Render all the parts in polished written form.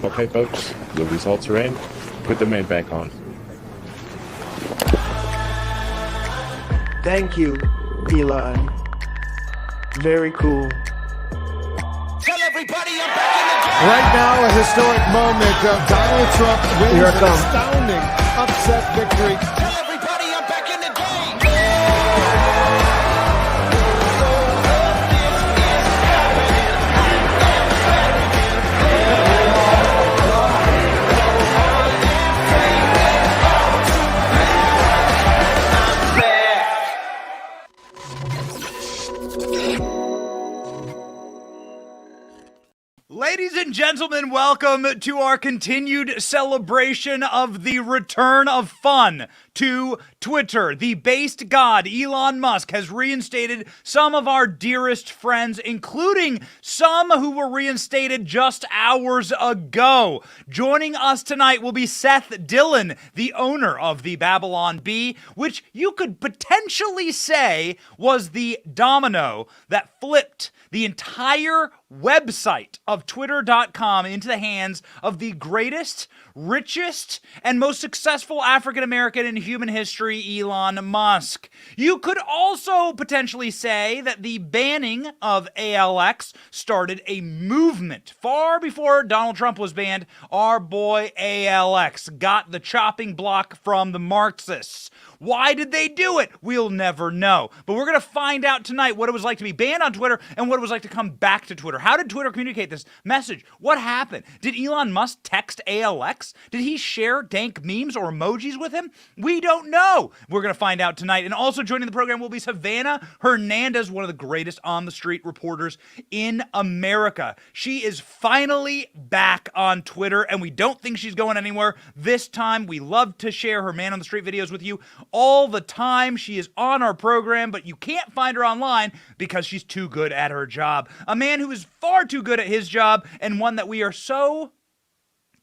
Okay, folks, the results are in. Put the man back on. Thank you, Elon. Very cool. Tell everybody I'm back in the game. Right now, a historic moment. Donald Trump wins Here I an come. astounding upset victory. Tell everybody I'm back in the game. Ladies and gentlemen, welcome to our continued celebration of the return of fun to Twitter. The based god Elon Musk has reinstated some of our dearest friends, including some who were reinstated just hours ago. Joining us tonight will be Seth Dillon, the owner of the Babylon Bee, which you could potentially say was the domino that flipped the entire website of Twitter.com into the hands of the greatest, richest, and most successful African-American in human history, Elon Musk. You could also potentially say that the banning of ALX started a movement. Far before Donald Trump was banned, our boy ALX got the chopping block from the Marxists. Why did they do it? We'll never know. But we're going to find out tonight what it was like to be banned on Twitter and what it was like to come back to Twitter. How did Twitter communicate this message? What happened? Did Elon Musk text ALX? Did he share dank memes or emojis with him? We don't know. We're going to find out tonight. And also joining the program will be Savannah Hernandez, one of the greatest on-the-street reporters in America. She is finally back on Twitter, and we don't think she's going anywhere this time. We love to share her man-on-the-street videos with you all the time. She is on our program, but you can't find her online because she's too good at her job. A man who is far too good at his job, and one that we are so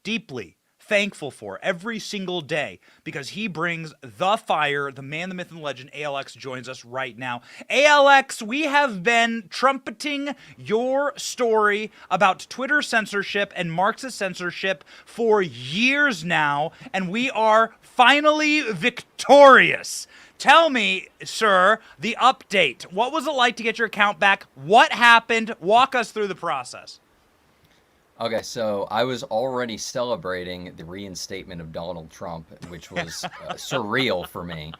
deeply thankful for every single day because he brings the fire. The man, the myth, and the legend, ALX, joins us right now. ALX, we have been trumpeting your story about Twitter censorship and Marxist censorship for years now, and we are finally victorious. Tell me, sir, the update. What was it like to get your account back? What happened? Walk us through the process. Okay, so I was already celebrating the reinstatement of Donald Trump, which was surreal for me.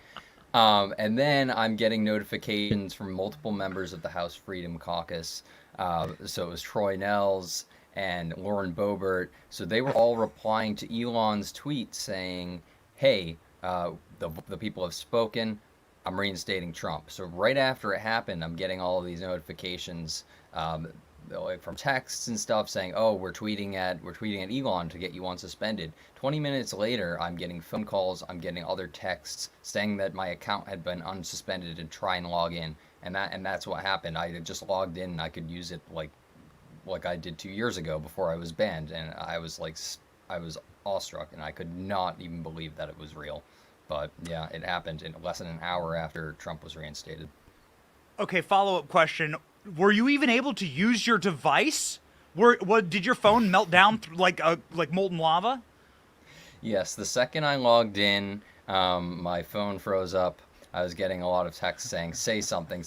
And then I'm getting notifications from multiple members of the House Freedom Caucus. So it was Troy Nehls and Lauren Boebert. So they were all replying to Elon's tweet saying, hey, the people have spoken. I'm reinstating Trump. So right after it happened, I'm getting all of these notifications from texts and stuff saying, oh, we're tweeting at Elon to get you unsuspended. 20 minutes later, I'm getting phone calls, I'm getting other texts saying that my account had been unsuspended and try and log in. And that's what happened. I had just logged in and I could use it like I did 2 years ago before I was banned, and I was awestruck and I could not even believe that it was real. But yeah, it happened in less than an hour after Trump was reinstated. Okay, follow-up question. Were you even able to use your device? Did your phone melt down like molten lava? Yes, the second I logged in, my phone froze up. I was getting a lot of texts saying, say something,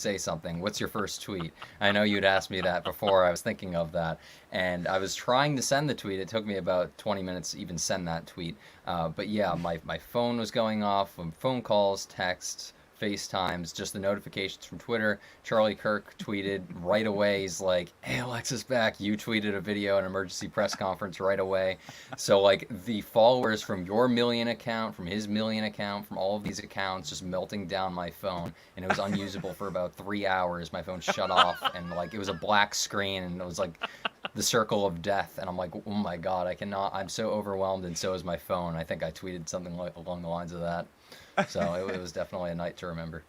what's your first tweet? I know you'd asked me that before, I was thinking of that. And I was trying to send the tweet, it took me about 20 minutes to even send that tweet. But yeah, my phone was going off, phone calls, texts, FaceTimes, just the notifications from Twitter. Charlie Kirk tweeted right away. He's like, hey, ALX is back. You tweeted a video, an emergency press conference right away. So like the followers from your million account, from his million account, from all of these accounts just melting down my phone. And it was unusable for about 3 hours. My phone shut off and like it was a black screen and it was like the circle of death. And I'm like, oh my God, I cannot, I'm so overwhelmed and so is my phone. I think I tweeted something like along the lines of that. So it was definitely a night to remember.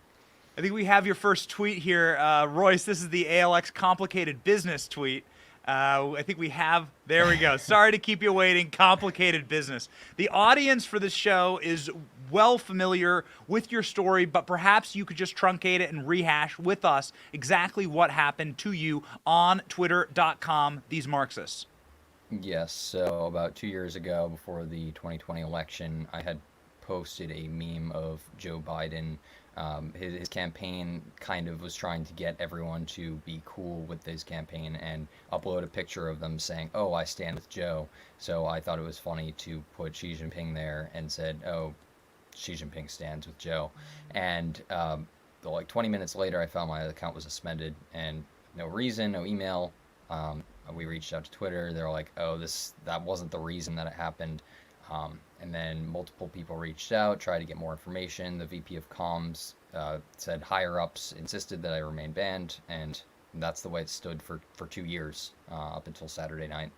I think we have your first tweet here. Royce, this is the ALX complicated business tweet. I think we have, there we go. Sorry to keep you waiting, complicated business. The audience for this show is well familiar with your story, but perhaps you could just truncate it and rehash with us exactly what happened to you on Twitter.com, these Marxists. Yes, so about 2 years ago, before the 2020 election, I had posted a meme of Joe Biden. His campaign kind of was trying to get everyone to be cool with his campaign and upload a picture of them saying, "Oh, I stand with Joe." So I thought it was funny to put Xi Jinping there and said, "Oh, Xi Jinping stands with Joe." And like 20 minutes later, I found my account was suspended and no reason, no email. We reached out to Twitter. They were like, "Oh, that wasn't the reason that it happened." And then multiple people reached out, tried to get more information. The VP of Comms said higher ups insisted that I remain banned, and that's the way it stood for 2 years up until Saturday night.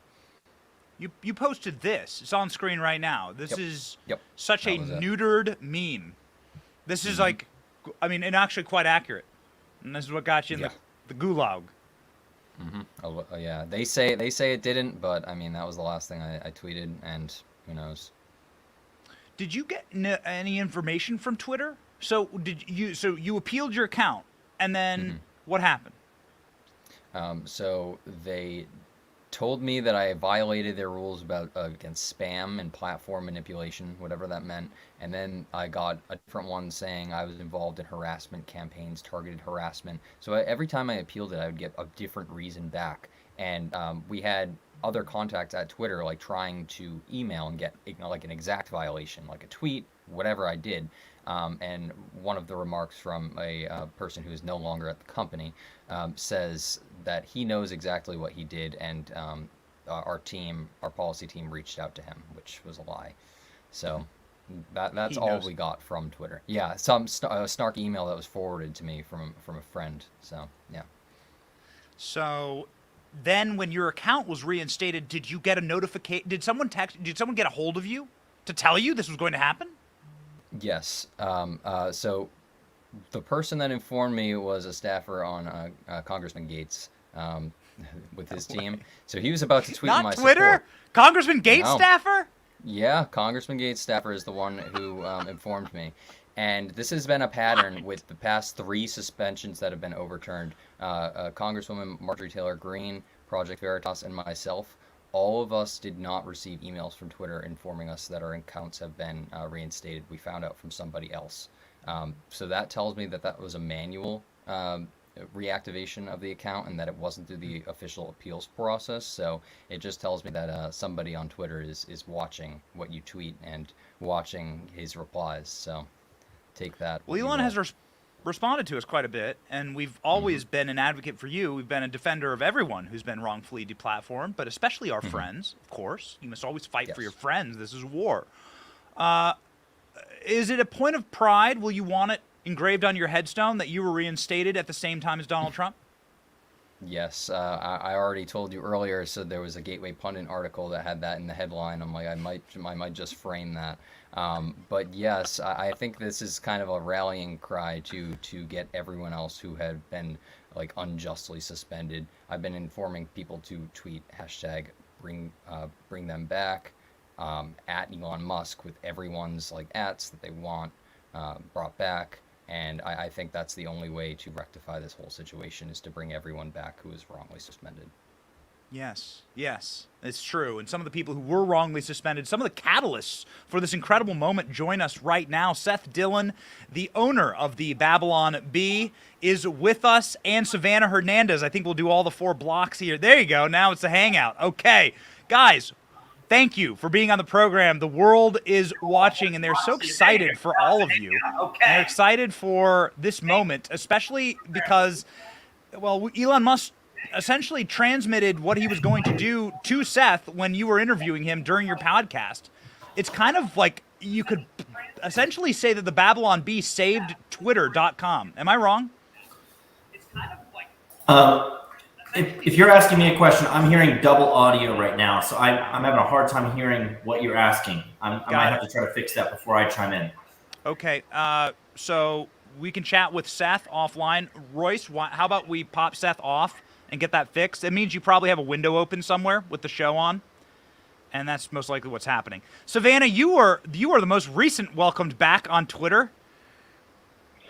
You posted this. It's on screen right now. This Yep. is Yep. such a That was it. neutered meme. This is like, I mean, and actually quite accurate. And this is what got you in Yeah. the gulag. Oh, yeah, they say it didn't, but I mean that was the last thing I tweeted, and who knows. Did you get any information from Twitter? So you appealed your account, and then what happened? So they told me that I violated their rules about against spam and platform manipulation, whatever that meant. And then I got a different one saying I was involved in harassment campaigns, targeted harassment. So every time I appealed it, I would get a different reason back. And we had other contacts at Twitter like trying to email and get like an exact violation, like a tweet, whatever I did. And one of the remarks from a person who is no longer at the company says that he knows exactly what he did, and our policy team reached out to him, which was a lie. So that's He all knows. we got from Twitter. Yeah, some snarky email that was forwarded to me from a friend. So yeah. So then when your account was reinstated, did you get a notification? Did someone get a hold of you to tell you this was going to happen? Yes. So the person that informed me was a staffer on Congressman Gates with his team. So he was about to tweet Not my Twitter? support. Congressman Gates No. staffer? Yeah, Congressman Gates staffer is the one who informed me. And this has been a pattern with the past 3 suspensions that have been overturned. Congresswoman Marjorie Taylor Greene, Project Veritas, and myself. All of us did not receive emails from Twitter informing us that our accounts have been reinstated. We found out from somebody else. So that tells me that that was a manual reactivation of the account and that it wasn't through the official appeals process. So it just tells me that somebody on Twitter is watching what you tweet and watching his replies. So take that. Well, Elon has responded to us quite a bit, and we've always been an advocate for you. We've been a defender of everyone who's been wrongfully deplatformed, but especially our friends, of course. You must always fight for Yes. your friends. This is war. Is it a point of pride? Will you want it engraved on your headstone that you were reinstated at the same time as Donald Trump? Yes, I already told you earlier. So there was a Gateway Pundit article that had that in the headline. I'm like, I might just frame that. But yes, I think this is kind of a rallying cry to get everyone else who had been like unjustly suspended. I've been informing people to tweet hashtag bring them back at Elon Musk with everyone's like ats that they want brought back. And I think that's the only way to rectify this whole situation is to bring everyone back who was wrongly suspended. Yes, it's true. And some of the people who were wrongly suspended, some of the catalysts for this incredible moment join us right now. Seth Dillon, the owner of the Babylon Bee, is with us, and Savannah Hernandez. I think we'll do all the 4 blocks here. There you go. Now it's a hangout. Okay, guys, thank you for being on the program. The world is watching, and they're so excited for all of you. And they're excited for this moment, especially because, well, Elon Musk essentially transmitted what he was going to do to Seth when you were interviewing him during your podcast. It's kind of like you could essentially say that the Babylon Bee saved Twitter.com. Am I wrong? If you're asking me a question, I'm hearing double audio right now, so I'm having a hard time hearing what you're asking. I might have to try to fix that before I chime in. Okay, so we can chat with Seth offline. Royce, how about we pop Seth off and get that fixed? It means you probably have a window open somewhere with the show on, and that's most likely what's happening. Savannah, you are the most recent welcomed back on Twitter.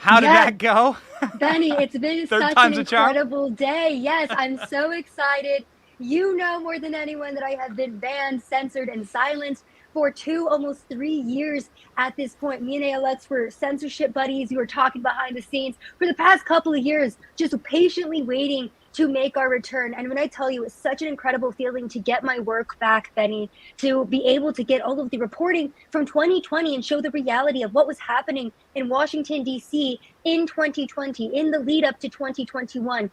How did that go? Benny, it's been Third such time's an a charm? incredible day. Yes, I'm so excited. You know more than anyone that I have been banned, censored, and silenced for almost 3 years at this point. Me and ALX were censorship buddies. We were talking behind the scenes for the past couple of years, just patiently waiting to make our return. And when I tell you, it's such an incredible feeling to get my work back, Benny, to be able to get all of the reporting from 2020 and show the reality of what was happening in Washington, D.C. in 2020, in the lead up to 2021.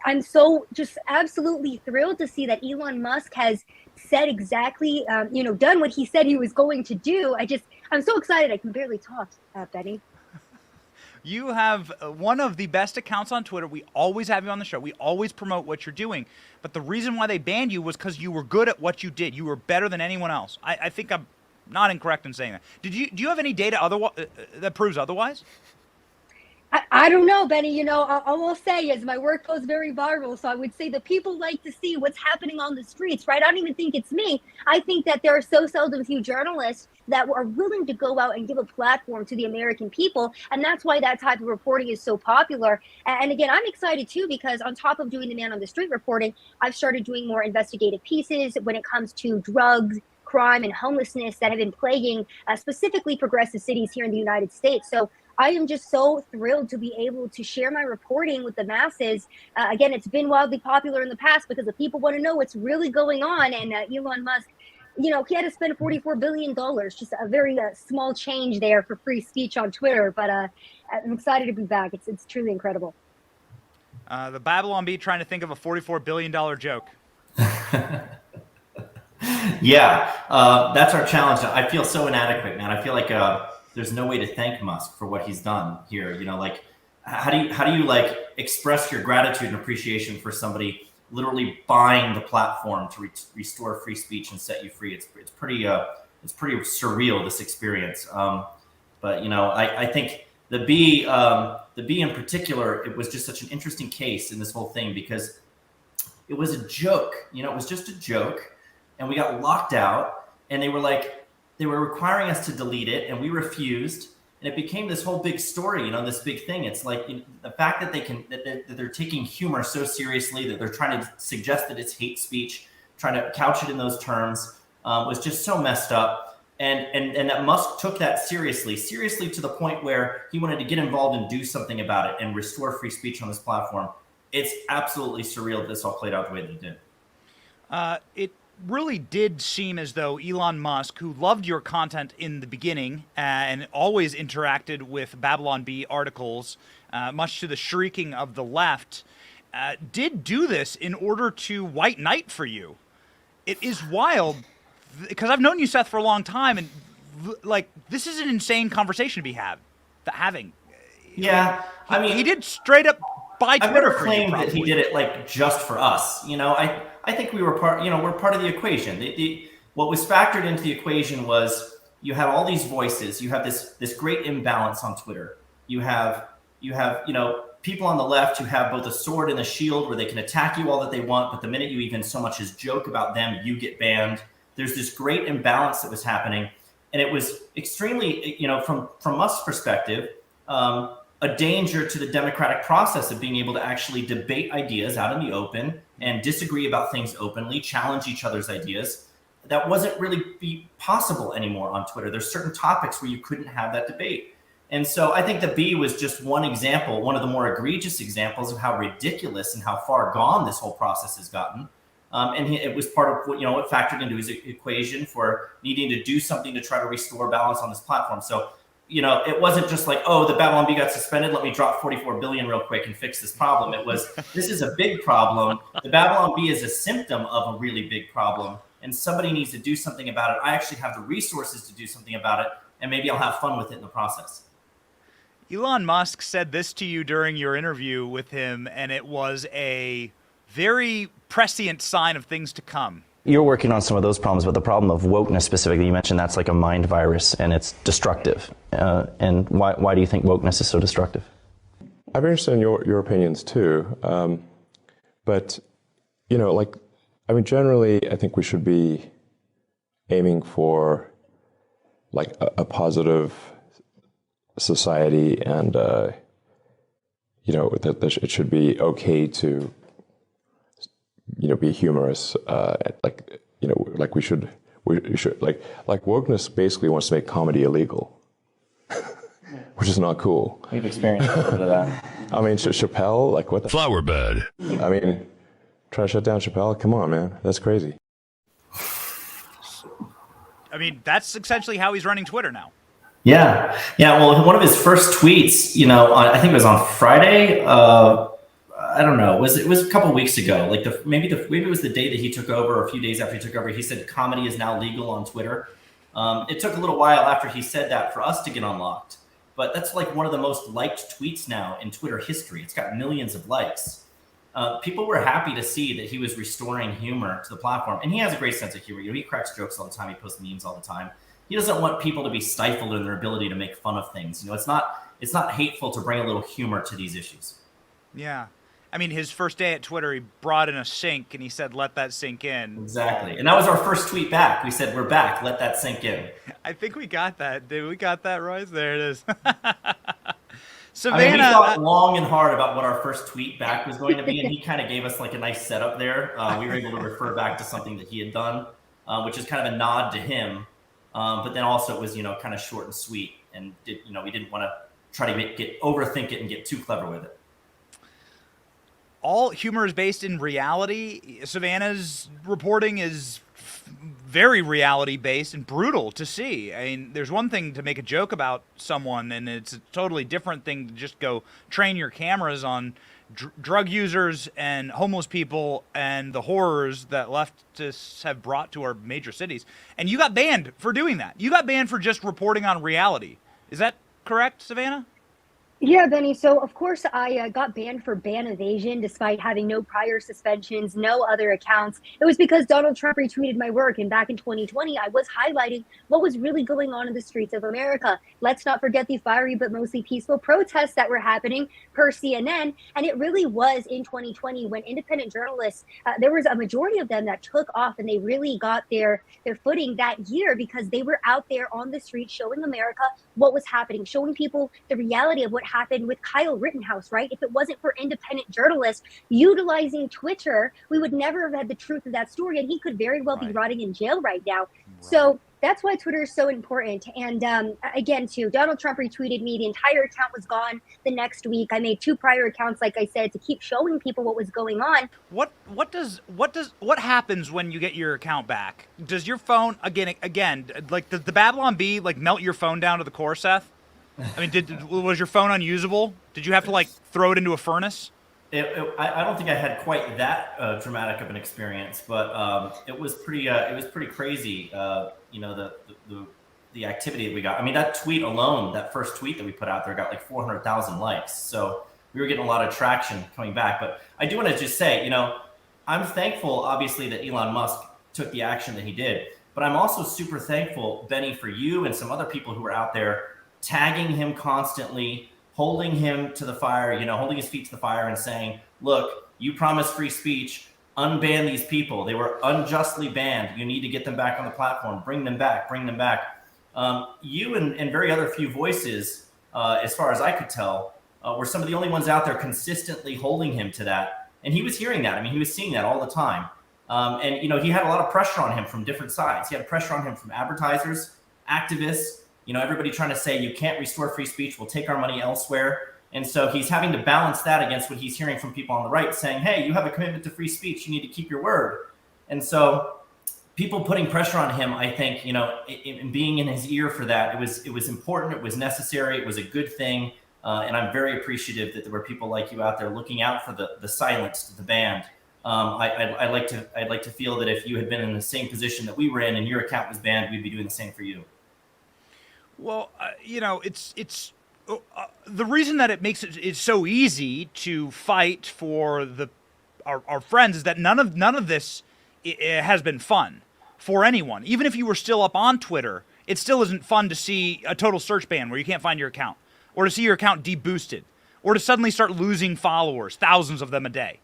I'm so just absolutely thrilled to see that Elon Musk has said exactly, done what he said he was going to do. I'm so excited. I can barely talk, Benny. You have one of the best accounts on Twitter. We always have you on the show. We always promote what you're doing. But the reason why they banned you was because you were good at what you did. You were better than anyone else. I think I'm not incorrect in saying that. Do you have any data that proves otherwise? I don't know, Benny. I will say is my work goes very viral. So I would say that people like to see what's happening on the streets, right? I don't even think it's me. I think that there are so seldom few journalists that are willing to go out and give a platform to the American people. And that's why that type of reporting is so popular. And again, I'm excited too, because on top of doing the man on the street reporting, I've started doing more investigative pieces when it comes to drugs, crime, and homelessness that have been plaguing specifically progressive cities here in the United States. So I am just so thrilled to be able to share my reporting with the masses. Again, it's been wildly popular in the past because the people want to know what's really going on. And Elon Musk, he had to spend $44 billion, just a very small change there for free speech on Twitter. But I'm excited to be back. It's truly incredible. The Babylon Bee trying to think of a $44 billion joke. Yeah, that's our challenge. I feel so inadequate, man. I feel like there's no way to thank Musk for what he's done here. How do you like express your gratitude and appreciation for somebody literally buying the platform to restore free speech and set you free? It's pretty surreal, this experience. But I think the bee in particular, it was just such an interesting case in this whole thing because it was a joke. It was just a joke, and we got locked out, and they were requiring us to delete it, and we refused, and it became this whole big story, this big thing. It's like the fact that that they're taking humor so seriously, that they're trying to suggest that it's hate speech, trying to couch it in those terms, was just so messed up. And that Musk took that seriously to the point where he wanted to get involved and do something about it and restore free speech on this platform. It's absolutely surreal that this all played out the way that it did. It really did seem as though Elon Musk, who loved your content in the beginning and always interacted with Babylon Bee articles, much to the shrieking of the left, did do this in order to white knight for you. It is wild because I've known you, Seth, for a long time, and this is an insane conversation to be having. Yeah, he did straight up buy Twitter. I've never claimed that he did it just for us. I think we were we're part of the equation. What was factored into the equation was you have all these voices. You have this great imbalance on Twitter. You have people on the left who have both a sword and a shield where they can attack you all that they want, but the minute you even so much as joke about them, you get banned. There's this great imbalance that was happening, and it was extremely, from us perspective, a danger to the democratic process of being able to actually debate ideas out in the open and disagree about things openly, challenge each other's ideas. That wasn't really possible anymore on Twitter. There's certain topics where you couldn't have that debate. And so I think the Bee was just one example, one of the more egregious examples of how ridiculous and how far gone this whole process has gotten. It was part of what factored into his equation for needing to do something to try to restore balance on this platform. So it wasn't just like, oh, the Babylon Bee got suspended, let me drop 44 billion real quick and fix this problem. It was, this is a big problem. The Babylon Bee is a symptom of a really big problem, and somebody needs to do something about it. I actually have the resources to do something about it, and maybe I'll have fun with it in the process. Elon Musk said this to you during your interview with him, and it was a very prescient sign of things to come. You're working on some of those problems, but the problem of wokeness specifically, you mentioned that's like a mind virus and it's destructive. And why do you think wokeness is so destructive? I'm interested in your opinions too. But, generally, I think we should be aiming for like a positive society, and, that it should be okay to be humorous. Like we should like wokeness basically wants to make comedy illegal, which is not cool. We've experienced a little bit of that. I mean, Chappelle, like what the Flower bed. I mean, try to shut down Chappelle? Come on, man. That's crazy. I mean, that's essentially how he's running Twitter now. Yeah. Well, one of his first tweets, I think it was on Friday. I don't know. It was a couple of weeks ago. Like maybe it was the day that he took over, or a few days after he took over. He said comedy is now legal on Twitter. It took a little while after he said that for us to get unlocked, but that's like one of the most liked tweets now in Twitter history. It's got millions of likes. People were happy to see that he was restoring humor to the platform, and he has a great sense of humor. He cracks jokes all the time. He posts memes all the time. He doesn't want people to be stifled in their ability to make fun of things. It's not hateful to bring a little humor to these issues. Yeah. I mean, his first day at Twitter, he brought in a sink and he said, "Let that sink in." Exactly. And that was our first tweet back. We said, "We're back. Let that sink in." I think we got that, dude. We got that right. There it is. Savannah, we thought long and hard about what our first tweet back was going to be, and he kind of gave us like a nice setup there. We were able to refer back to something that he had done, which is kind of a nod to him. But then also it was, kind of short and sweet, and we didn't want to try to overthink it and get too clever with it. All humor is based in reality. Savannah's reporting is very reality-based and brutal to see. I mean, there's one thing to make a joke about someone, and it's a totally different thing to just go train your cameras on drug users and homeless people and the horrors that leftists have brought to our major cities. And you got banned for doing that. You got banned for just reporting on reality. Is that correct, Savannah? Yeah, Benny. So, of course, I got banned for ban evasion despite having no prior suspensions, no other accounts. It was because Donald Trump retweeted my work. And back in 2020, I was highlighting what was really going on in the streets of America. Let's not forget the fiery but mostly peaceful protests that were happening per CNN. And it really was in 2020 when independent journalists, there was a majority of them that took off, and they really got their footing that year because they were out there on the street showing America what was happening, showing people the reality of what happened with Kyle Rittenhouse, right? If it wasn't for independent journalists utilizing Twitter, we would never have had the truth of that story, and he could very well be rotting in jail right now. So that's why Twitter is so important. And again, too, Donald Trump retweeted me. The entire account was gone the next week. I made 2 prior accounts, like I said, to keep showing people what was going on. What happens when you get your account back? Does your phone again like does the Babylon Bee like melt your phone down to the core, Seth? I mean, was your phone unusable? Did you have to like throw it into a furnace? I don't think I had quite that dramatic of an experience, but it was pretty crazy. The activity that we got. I mean, that tweet alone, that first tweet that we put out there, got like 400,000 likes. So we were getting a lot of traction coming back. But I do want to just say, I'm thankful, obviously, that Elon Musk took the action that he did. But I'm also super thankful, Benny, for you and some other people who are out there tagging him constantly, holding him to the fire, holding his feet to the fire and saying, look, you promised free speech, unban these people. They were unjustly banned. You need to get them back on the platform. Bring them back. You and very other few voices, as far as I could tell, were some of the only ones out there consistently holding him to that. And he was hearing that. I mean, he was seeing that all the time. And he had a lot of pressure on him from different sides. He had pressure on him from advertisers, activists, everybody trying to say you can't restore free speech, we'll take our money elsewhere. And so he's having to balance that against what he's hearing from people on the right saying, hey, you have a commitment to free speech, you need to keep your word. And so people putting pressure on him, I think, in being in his ear for that, it was important, it was necessary, it was a good thing. And I'm very appreciative that there were people like you out there looking out for the silenced, the banned. I'd like to feel that if you had been in the same position that we were in and your account was banned, we'd be doing the same for you. Well, it's the reason that it makes it so easy to fight for our friends is that none of this has been fun for anyone. Even if you were still up on Twitter, it still isn't fun to see a total search ban where you can't find your account, or to see your account deboosted, or to suddenly start losing followers, thousands of them a day.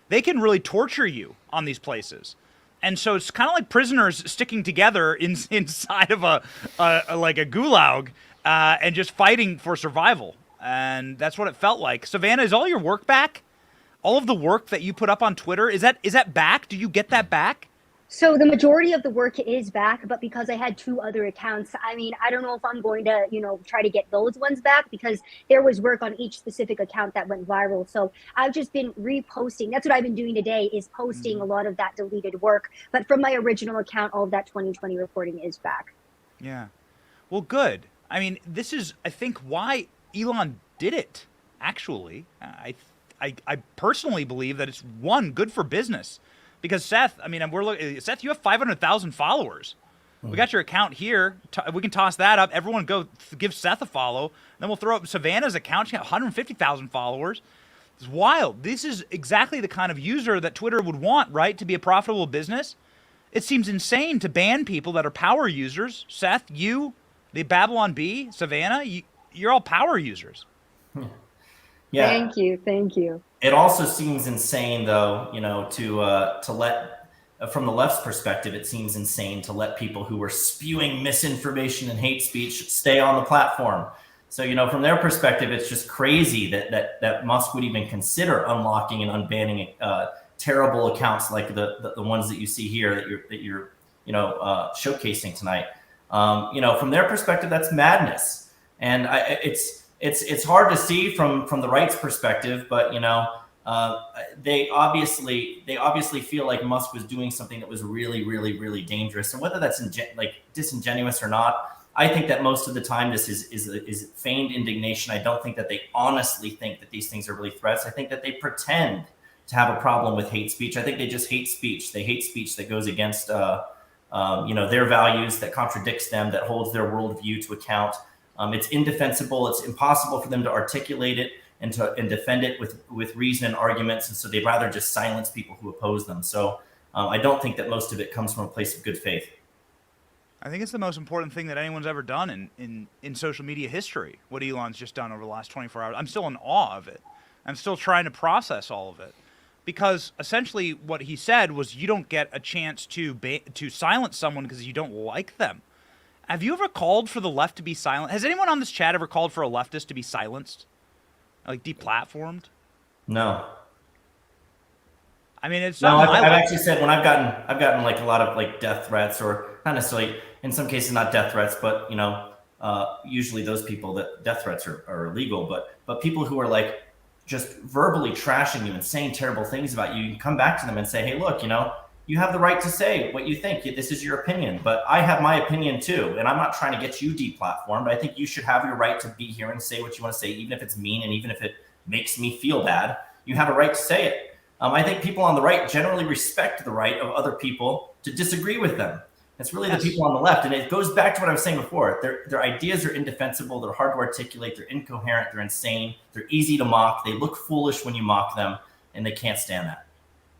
They can really torture you on these places. And so it's kind of like prisoners sticking together inside of a gulag and just fighting for survival. And that's what it felt like. Savannah, is all your work back? all of the work that you put up on Twitter, is that back? Do you get that back? So the majority of the work is back, but because I had 2 other accounts, I mean, I don't know if I'm going to, try to get those ones back, because there was work on each specific account that went viral. So I've just been reposting. That's what I've been doing today, is posting a lot of that deleted work. But from my original account, all of that 2020 reporting is back. Yeah. Well, good. I mean, this is, I think, why Elon did it, actually. I personally believe that it's, one, good for business. Because Seth, I mean, Seth, you have 500,000 followers. We got your account here. We can toss that up. Everyone go give Seth a follow. Then we'll throw up Savannah's account. She got 150,000 followers. It's wild. This is exactly the kind of user that Twitter would want, right, to be a profitable business. It seems insane to ban people that are power users. Seth, you, the Babylon Bee, Savannah, you're all power users. Yeah. Thank you. It also seems insane, though, to let, from the left's perspective, it seems insane to let people who are spewing misinformation and hate speech stay on the platform. So, from their perspective, it's just crazy that Musk would even consider unlocking and unbanning terrible accounts like the ones that you see here that you're showcasing tonight. From their perspective, that's madness, and it's hard to see from the right's perspective, but they obviously feel like Musk was doing something that was really, really, really dangerous. And whether that's disingenuous or not, I think that most of the time this is feigned indignation. I don't think that they honestly think that these things are really threats. I think that they pretend to have a problem with hate speech. I think they just hate speech. They hate speech that goes against their values, that contradicts them, that holds their worldview to account. It's indefensible. It's impossible for them to articulate it and defend it with reason and arguments. And so they'd rather just silence people who oppose them. So I don't think that most of it comes from a place of good faith. I think it's the most important thing that anyone's ever done in social media history, what Elon's just done over the last 24 hours. I'm still in awe of it. I'm still trying to process all of it. Because essentially what he said was you don't get a chance to silence someone because you don't like them. Have you ever called for the left to be silent? Has anyone on this chat ever called for a leftist to be silenced? Like deplatformed? No. I mean, it's no. not. I've actually said when I've gotten like a lot of like death threats, or not necessarily, in some cases not death threats, but usually those people that death threats are illegal, but people who are like just verbally trashing you and saying terrible things about you, you can come back to them and say, hey, look, you have the right to say what you think. This is your opinion, but I have my opinion too. And I'm not trying to get you deplatformed. I think you should have your right to be here and say what you want to say, even if it's mean and even if it makes me feel bad. You have a right to say it. I think people on the right generally respect the right of other people to disagree with them. It's really the people on the left. And it goes back to what I was saying before. Their ideas are indefensible. They're hard to articulate. They're incoherent. They're insane. They're easy to mock. They look foolish when you mock them, and they can't stand that.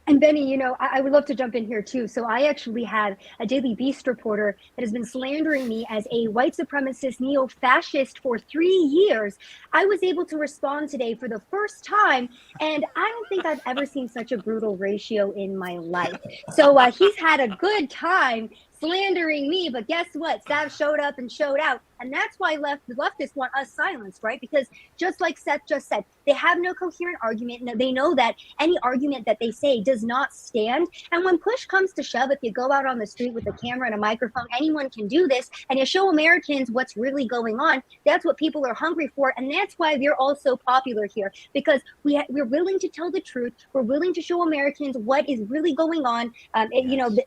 And Benny, I would love to jump in here too. So I actually had a Daily Beast reporter that has been slandering me as a white supremacist neo-fascist for 3 years. I was able to respond today for the first time, and I don't think I've ever seen such a brutal ratio in my life. So he's had a good time slandering me, but guess what? Sav showed up and showed out. And that's why the leftists want us silenced, right? Because just like Seth just said, they have no coherent argument. And they know that any argument that they say does not stand. And when push comes to shove, if you go out on the street with a camera and a microphone, anyone can do this. And you show Americans what's really going on. That's what people are hungry for. And that's why we're all so popular here, because we're willing to tell the truth. We're willing to show Americans what is really going on,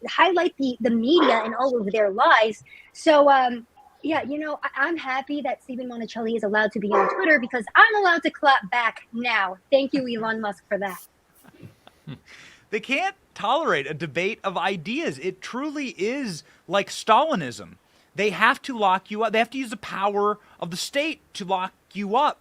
highlight the media and all of their lies. So, yeah, I'm happy that Stephen Monticelli is allowed to be on Twitter because I'm allowed to clap back now. Thank you, Elon Musk, for that. They can't tolerate a debate of ideas. It truly is like Stalinism. They have to lock you up. They have to use the power of the state to lock you up.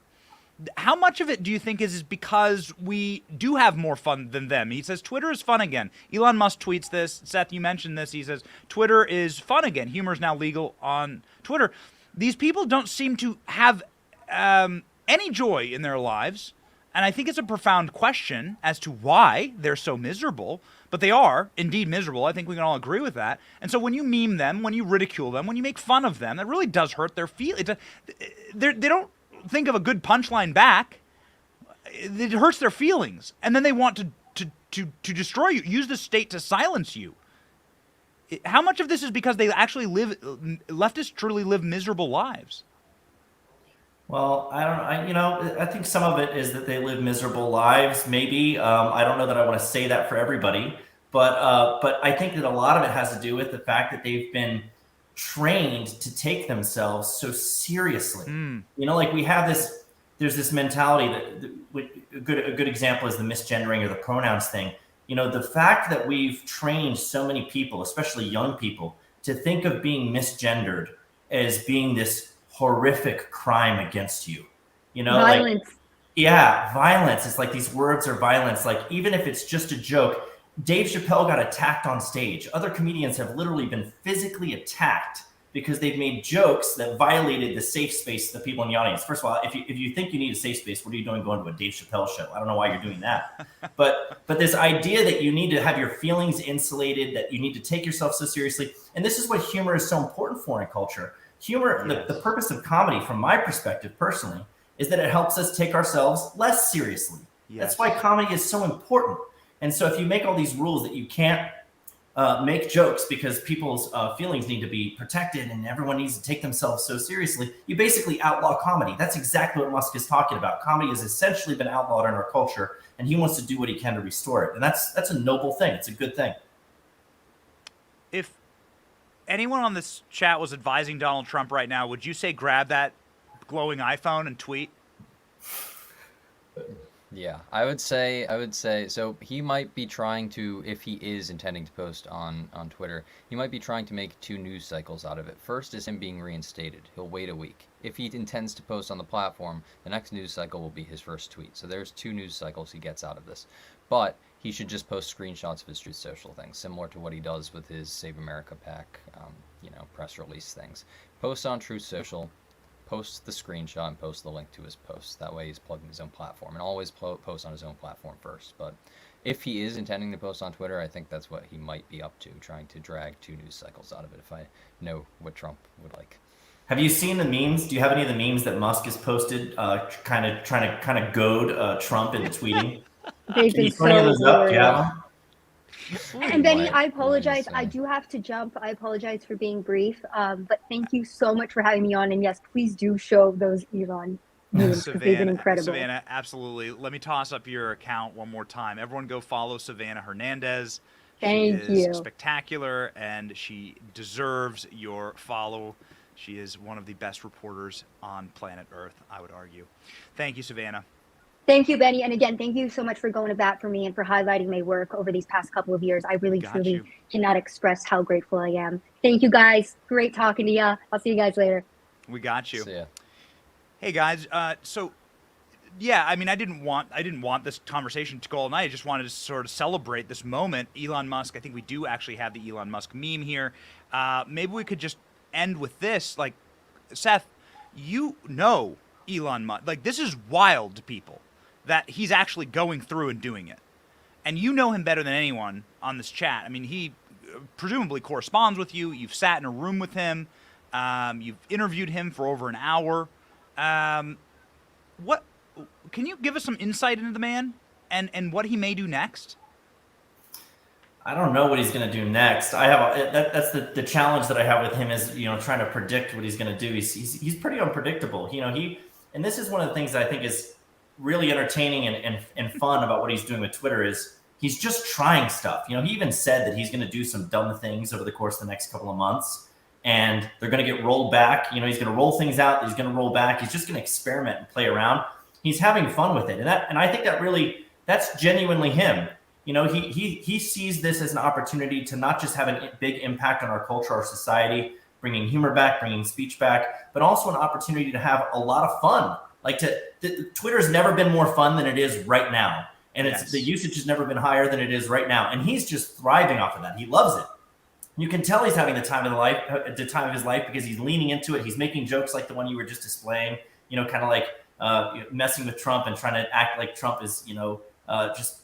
How much of it do you think is because we do have more fun than them? He says Twitter is fun again. Elon Musk tweets this. Seth, you mentioned this. He says Twitter is fun again. Humor is now legal on Twitter. These people don't seem to have any joy in their lives. And I think it's a profound question as to why they're so miserable. But they are indeed miserable. I think we can all agree with that. And so when you meme them, when you ridicule them, when you make fun of them, that really does hurt their feelings. They don't think of a good punchline back. it hurts their feelings, and then they want to destroy you, use the state to silence you. How much of this is because they actually leftists truly live miserable lives? Well, I think some of it is that they live miserable lives. Maybe I don't know that I want to say that for everybody, but I think that a lot of it has to do with the fact that they've been trained to take themselves so seriously. Like we have this. There's this mentality that a good example is the misgendering or the pronouns thing. The fact that we've trained so many people, especially young people, to think of being misgendered as being this horrific crime against you. Violence. Violence. It's like these words are violence. Like even if it's just a joke, Dave Chappelle got attacked on stage. Other comedians have literally been physically attacked because they've made jokes that violated the safe space of the people in the audience. First of all, if you think you need a safe space, what are you doing going to a Dave Chappelle show? I don't know why you're doing that. But this idea that you need to have your feelings insulated, that you need to take yourself so seriously. And this is what humor is so important for in culture. Humor, the purpose of comedy, from my perspective personally, is that it helps us take ourselves less seriously. Yes. That's why comedy is so important. And so if you make all these rules that you can't make jokes because people's feelings need to be protected and everyone needs to take themselves so seriously, you basically outlaw comedy. That's exactly what Musk is talking about. Comedy has essentially been outlawed in our culture, and he wants to do what he can to restore it. And that's a noble thing. It's a good thing. If anyone on this chat was advising Donald Trump right now, would you say grab that glowing iPhone and tweet? Yeah, I would say, so he might be trying to, if he is intending to post on Twitter, he might be trying to make 2 news cycles out of it. First is him being reinstated. He'll wait a week. If he intends to post on the platform, the next news cycle will be his first tweet. So there's 2 news cycles he gets out of this. But he should just post screenshots of his Truth Social things, similar to what he does with his Save America PAC, press release things. Post on Truth Social, post the screenshot, and post the link to his post. That way he's plugging his own platform, and always post on his own platform first. But if he is intending to post on Twitter, I think that's what he might be up to, trying to drag 2 news cycles out of it, if I know what Trump would like. Have you seen the memes? Do you have any of the memes that Musk has posted, kind of goad Trump into tweeting? They've been so up? Yeah. And Benny, I apologize. I do have to jump. I apologize for being brief. But thank you so much for having me on. And yes, please do show those Elon memes because they've been incredible. Savannah, absolutely. Let me toss up your account one more time. Everyone go follow Savannah Hernandez. Thank you. She is spectacular, and she deserves your follow. She is one of the best reporters on planet Earth, I would argue. Thank you, Savannah. Thank you, Benny. And again, thank you so much for going to bat for me and for highlighting my work over these past couple of years. I really, truly cannot express how grateful I am. Thank you, guys. Great talking to you. I'll see you guys later. We got you. See ya. Hey, guys. So, yeah, I mean, I didn't want this conversation to go all night. I just wanted to sort of celebrate this moment. Elon Musk, I think we do actually have the Elon Musk meme here. Maybe we could just end with this. Like, Seth, you know Elon Musk. Like, this is wild to people that he's actually going through and doing it. And you know him better than anyone on this chat. I mean, he presumably corresponds with you. You've sat in a room with him. You've interviewed him for over an hour. What can you give us some insight into the man and what he may do next? I don't know what he's going to do next. That's the challenge that I have with him is, trying to predict what he's going to do. He's pretty unpredictable. And this is one of the things that I think is really entertaining and fun about what he's doing with Twitter is he's just trying stuff. He even said that he's going to do some dumb things over the course of the next couple of months, and they're going to get rolled back. He's going to roll things out. He's going to roll back. He's just going to experiment and play around. He's having fun with it. And I think that's genuinely him. He sees this as an opportunity to not just have a big impact on our culture, our society, bringing humor back, bringing speech back, but also an opportunity to have a lot of fun. Like Twitter's never been more fun than it is right now. And the usage has never been higher than it is right now. And he's just thriving off of that. He loves it. You can tell he's having the time of his life because he's leaning into it. He's making jokes like the one you were just displaying, kind of like messing with Trump and trying to act like Trump is, just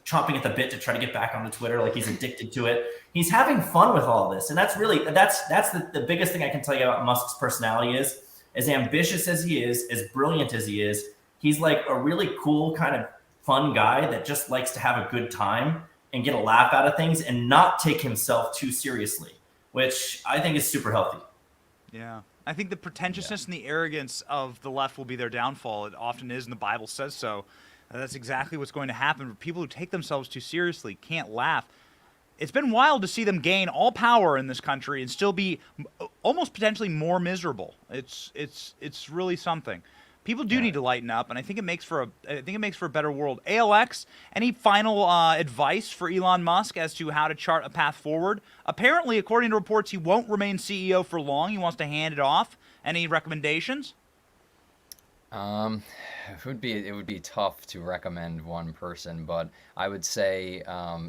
chomping at the bit to try to get back onto Twitter, like he's addicted to it. He's having fun with all this. And that's the biggest thing I can tell you about Musk's personality is, as ambitious as he is, as brilliant as he is, He's like a really cool kind of fun guy that just likes to have a good time and get a laugh out of things and not take himself too seriously, which I think is super healthy. Yeah. I think the pretentiousness and the arrogance of the left will be their downfall. It often is, and the Bible says so. That's exactly what's going to happen. People who take themselves too seriously can't laugh. It's been wild to see them gain all power in this country and still be almost potentially more miserable. It's really something. People do need to lighten up, and I think it makes for a better world. ALX, any final advice for Elon Musk as to how to chart a path forward? Apparently, according to reports, he won't remain CEO for long. He wants to hand it off. Any recommendations? It would be tough to recommend one person, but I would say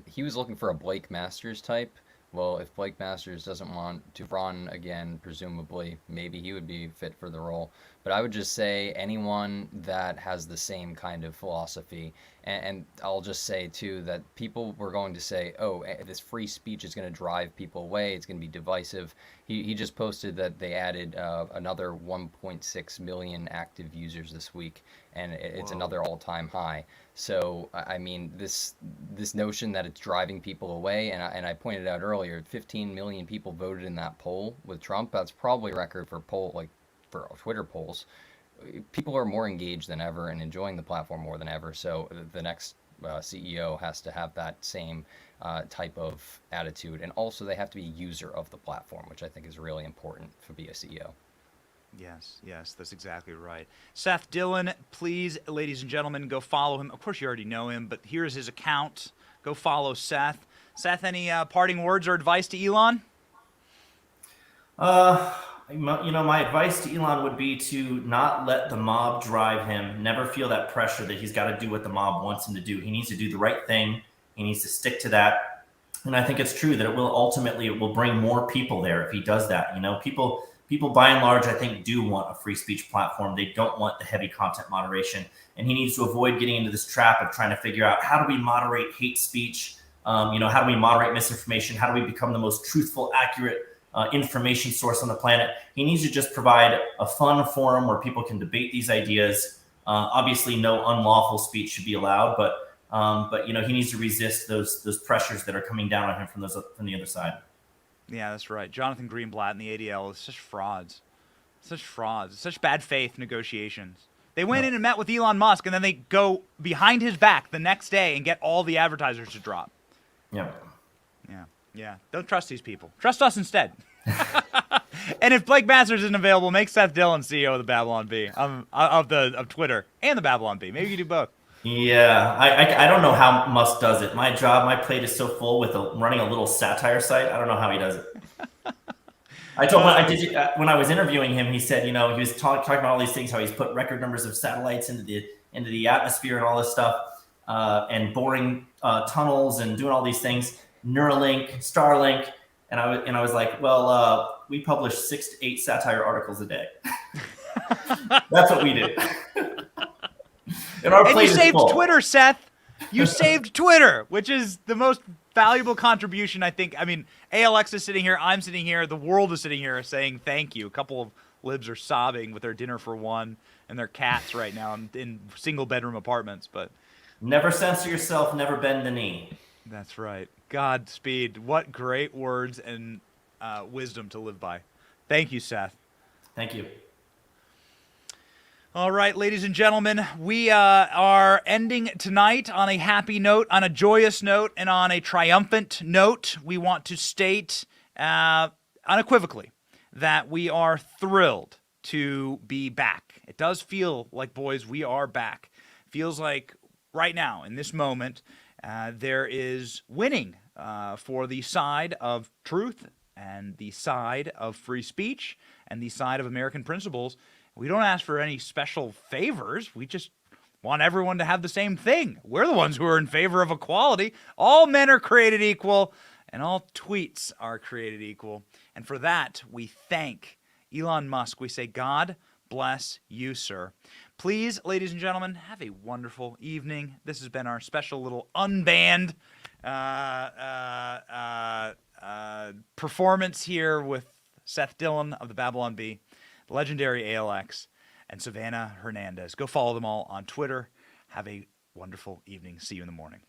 he was looking for a Blake Masters type. Well, if Blake Masters doesn't want to run again, presumably, maybe he would be fit for the role. But I would just say anyone that has the same kind of philosophy. And I'll just say, too, that people were going to say, oh, this free speech is going to drive people away. It's going to be divisive. He just posted that they added another 1.6 million active users this week, and it's another all-time high. So, I mean, this notion that it's driving people away, and I pointed out earlier, 15 million people voted in that poll with Trump. That's probably a record for for Twitter polls. People are more engaged than ever and enjoying the platform more than ever. So the next CEO has to have that same type of attitude, and also they have to be a user of the platform, which I think is really important to be a CEO. Yes, that's exactly right. Seth Dillon, please, ladies and gentlemen, go follow him. Of course, you already know him, but here's his account. Go follow Seth. Seth, any parting words or advice to Elon? My advice to Elon would be to not let the mob drive him. Never feel that pressure that he's got to do what the mob wants him to do. He needs to do the right thing. He needs to stick to that. And I think it's true that it will bring more people there if he does that. People by and large, I think, do want a free speech platform. They don't want the heavy content moderation. And he needs to avoid getting into this trap of trying to figure out, how do we moderate hate speech? How do we moderate misinformation? How do we become the most truthful, accurate information source on the planet? He needs to just provide a fun forum where people can debate these ideas. Obviously, no unlawful speech should be allowed, but he needs to resist those pressures that are coming down on him from the other side. Yeah, that's right. Jonathan Greenblatt and the ADL is such frauds. Such bad faith negotiations. They went in and met with Elon Musk, and then they go behind his back the next day and get all the advertisers to drop. Yeah. Don't trust these people. Trust us instead. And if Blake Masters isn't available, make Seth Dillon CEO of the Babylon Bee, of Twitter and the Babylon Bee. Maybe you do both. Yeah, I don't know how Musk does it. My plate is so full with running a little satire site. I don't know how he does it. When I was interviewing him, he said, he was talking about all these things, how he's put record numbers of satellites into the atmosphere and all this stuff, and boring tunnels and doing all these things, Neuralink, Starlink, and I was like, well, we publish 6 to 8 satire articles a day. That's what we do. And you saved Twitter, Seth. You saved Twitter, which is the most valuable contribution, I think. I mean, ALX is sitting here, I'm sitting here, the world is sitting here saying thank you. A couple of libs are sobbing with their dinner for one and their cats right now in single-bedroom apartments. But never censor yourself, never bend the knee. That's right. Godspeed. What great words and wisdom to live by. Thank you, Seth. Thank you. All right, ladies and gentlemen, we are ending tonight on a happy note, on a joyous note, and on a triumphant note. We want to state unequivocally that we are thrilled to be back. It does feel like, boys, we are back. Feels like right now, in this moment, there is winning for the side of truth and the side of free speech and the side of American principles. We don't ask for any special favors. We just want everyone to have the same thing. We're the ones who are in favor of equality. All men are created equal, and all tweets are created equal. And for that, we thank Elon Musk. We say, God bless you, sir. Please, ladies and gentlemen, have a wonderful evening. This has been our special little unbanned performance here with Seth Dillon of the Babylon Bee, legendary ALX. and Savannah Hernandez. Go follow them all on Twitter. Have a wonderful evening. See you in the morning.